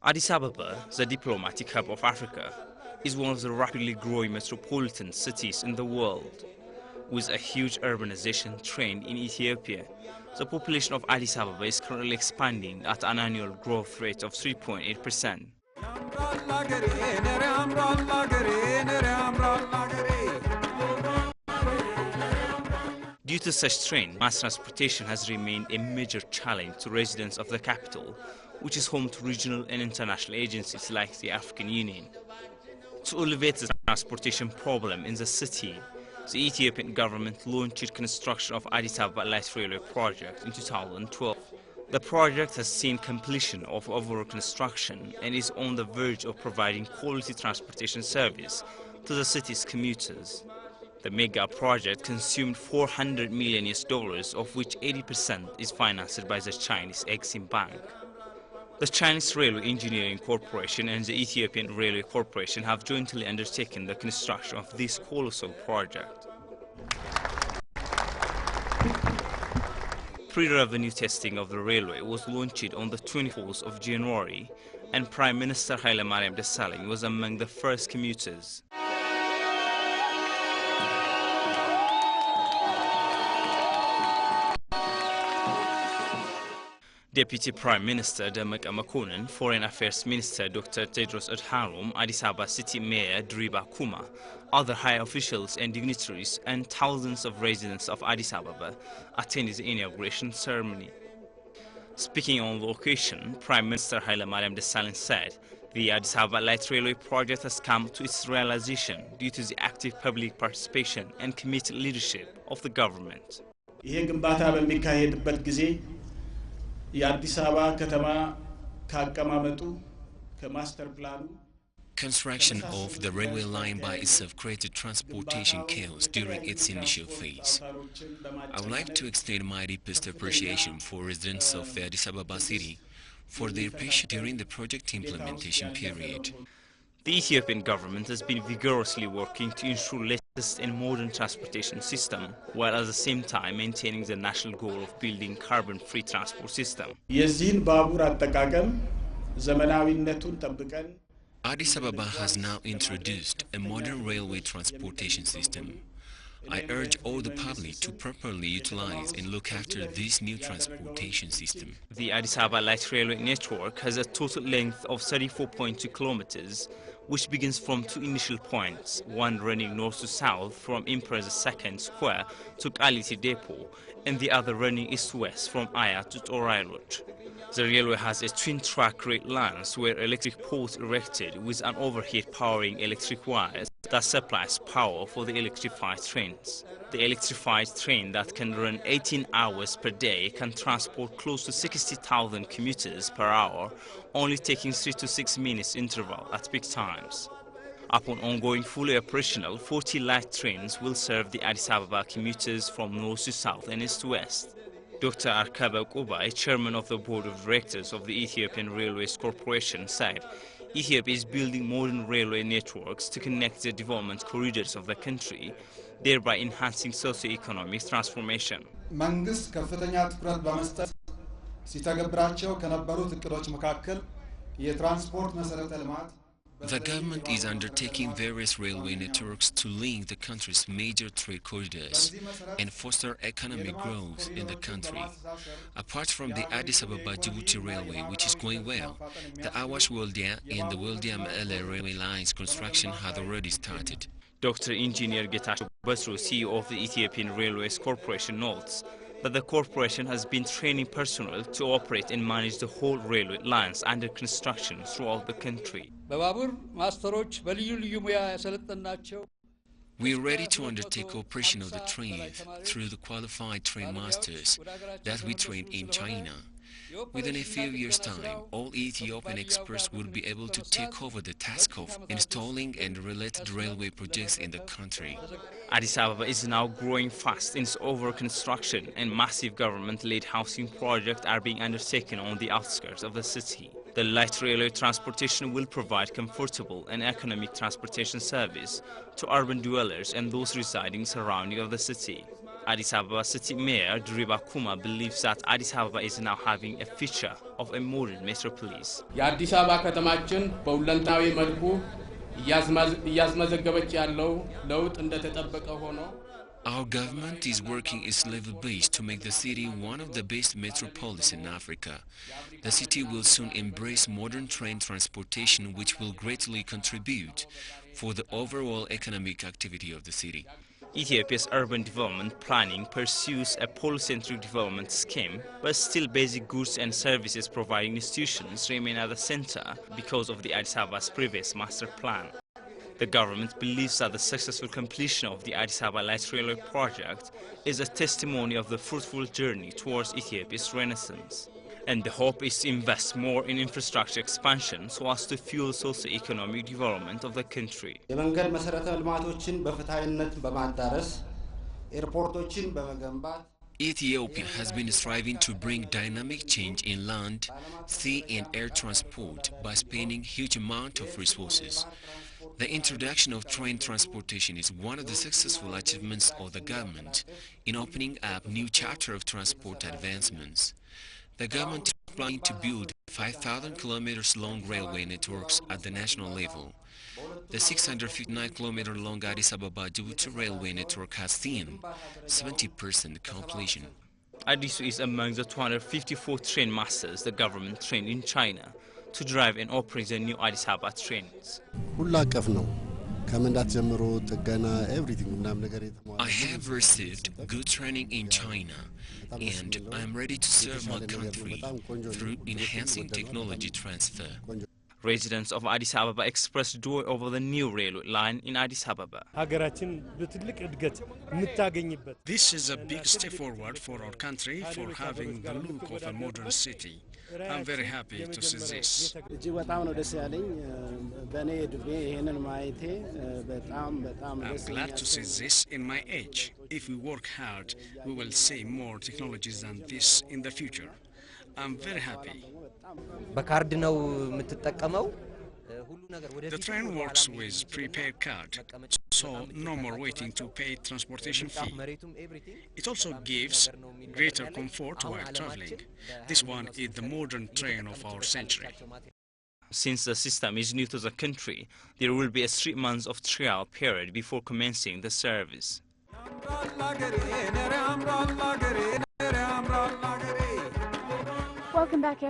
Addis Ababa, the diplomatic hub of Africa, is one of the rapidly growing metropolitan cities in the world. With a huge urbanization trend in Ethiopia, the population of Addis Ababa is currently expanding at an annual growth rate of 3.8%. Due to such trend, mass transportation has remained a major challenge to residents of the capital, which is home to regional and international agencies like the African Union. To alleviate the transportation problem in the city, the Ethiopian government launched construction of Addis Ababa Light Railway project in 2012. The project has seen completion of overall construction and is on the verge of providing quality transportation service to the city's commuters. The mega project consumed $400 million, of which 80% is financed by the Chinese Exim Bank. The Chinese Railway Engineering Corporation and the Ethiopian Railway Corporation have jointly undertaken the construction of this colossal project. Pre-revenue testing of the railway was launched on the 24th of January, and Prime Minister Haile Desalegn was among the first commuters. Deputy Prime Minister Demek Amakonnen, Foreign Affairs Minister Dr. Tedros Adhanom, Addis Ababa City Mayor Diriba Kuma, other high officials and dignitaries, and thousands of residents of Addis Ababa attended the inauguration ceremony. Speaking on the occasion, Prime Minister Haile Desalegn said the Addis Ababa Light Railway project has come to its realization due to the active public participation and committed leadership of the government. የአዲስ አበባ ከተማ ካቀማመጡ ከማስተር ፕላኑ Construction of the railway line by itself created transportation chaos during its initial phase. I would like to extend my deepest appreciation for residents of the Addis Ababa city for their patience during the project implementation period. The Ethiopian government has been vigorously working to ensure latest and modern transportation system, while at the same time maintaining the national goal of building carbon-free transport system. የዚህን ባቡር አጠቃቀም ዘመናዊነቱን ጠብቀን Addis Ababa has now introduced a modern railway transportation system. I urge all the public to properly utilize and look after this new transportation system. The Addis Ababa Light Railway network has a total length of 34.2 kilometers, which begins from two initial points, one running north to south from Emperor II Square to Kaliti Depot, and the other running east-west from Aya to Torai Road. The railway has a twin-track rail lines where electric poles erected with an overhead powering electric wires that supplies power for the electrified trains. The electrified train that can run 18 hours per day can transport close to 60,000 commuters per hour, only taking 3 to 6 minutes interval at peak times. Upon ongoing fully operational, 40 light trains will serve the Addis Ababa commuters from north to south and east to west. Dr. Arkaba Kubai, chairman of the board of directors of the Ethiopian Railways Corporation, said Ethiopia is building modern railway networks to connect the development corridors of the country, thereby enhancing socio-economic transformation. መንግስት ከፍተኛ ትኩረት በመስጠት ሲተገብራቸው ከነበሩት እቅዶች መካከል የትራንስፖርት መሰረተ ልማት The government is undertaking various railway networks to link the country's major trade corridors and foster economic growth in the country. Apart from the Addis Ababa-Djibouti railway, which is going well, the Awash-Woldia and the Woldia-Mele railway lines construction has already started. Dr. Engineer Getachew Basru, CEO of the Ethiopian Railways Corporation, notes that the corporation has been training personnel to operate and manage the whole railway lines under construction throughout the country. We are ready to undertake operation of the trains through the qualified train masters that we trained in China. Within a few years' time, all Ethiopian experts will be able to take over the task of installing and related railway projects in the country. Addis Ababa is now growing fast in its over construction, and massive government-led housing projects are being undertaken on the outskirts of the city. The light railway transportation will provide comfortable and economic transportation service to urban dwellers and those residing surrounding of the city. Addis Ababa City Mayor Diriba Kuma believes that Addis Ababa is now having a feature of a modern metropolis. የአዲስ አበባ ከተማችን በሁለንተናዊ መልኩ እያስመዘገበች ያለው ለውጥ እንደተጠበቀ ሆኖ Our government is working its level-based to make the city one of the best metropolis in Africa. The city will soon embrace modern train transportation, which will greatly contribute for the overall economic activity of the city. Ethiopia's urban development planning pursues a polycentric development scheme, but still basic goods and services providing institutions remain at the center because of the Addis Ababa's previous master plan. The government believes that the successful completion of the Addis Ababa Light Railway project is a testimony of the fruitful journey towards Ethiopia's renaissance. And the hope is to invest more in infrastructure expansion so as to fuel socio-economic development of the country. የመንገድ መሰረተ ልማቶችን በፍትሃዊነት በማዳረስ ኤርፖርቶችን በመገንባት Ethiopia has been striving to bring dynamic change in land, sea and air transport by spending huge amount of resources. The introduction of train transportation is one of the successful achievements of the government in opening up new chapter of transport advancements. The government is planning to build 5,000 kilometers long railway networks at the national level. The 659-kilometer long Addis Ababa-Djibouti railway network has seen 70% completion. Addis is among the 254 train masters the government trained in China to drive and operate the new Addis Ababa trains. I have received good training in China and I am ready to serve my country through enhancing technology transfer. Residents of Addis Ababa expressed joy over the new railway line in Addis Ababa. This is a big step forward for our country for having the look of a modern city. I'm very happy to see this. I'm glad to see this in my age. If we work hard, we will see more technologies than this in the future. I'm very happy. The train works with prepaid card, so no more waiting to pay transportation fee. It also gives greater comfort while traveling. This one is the modern train of our century. Since the system is new to the country, there will be a 3 months of trial period before commencing the service. Welcome back,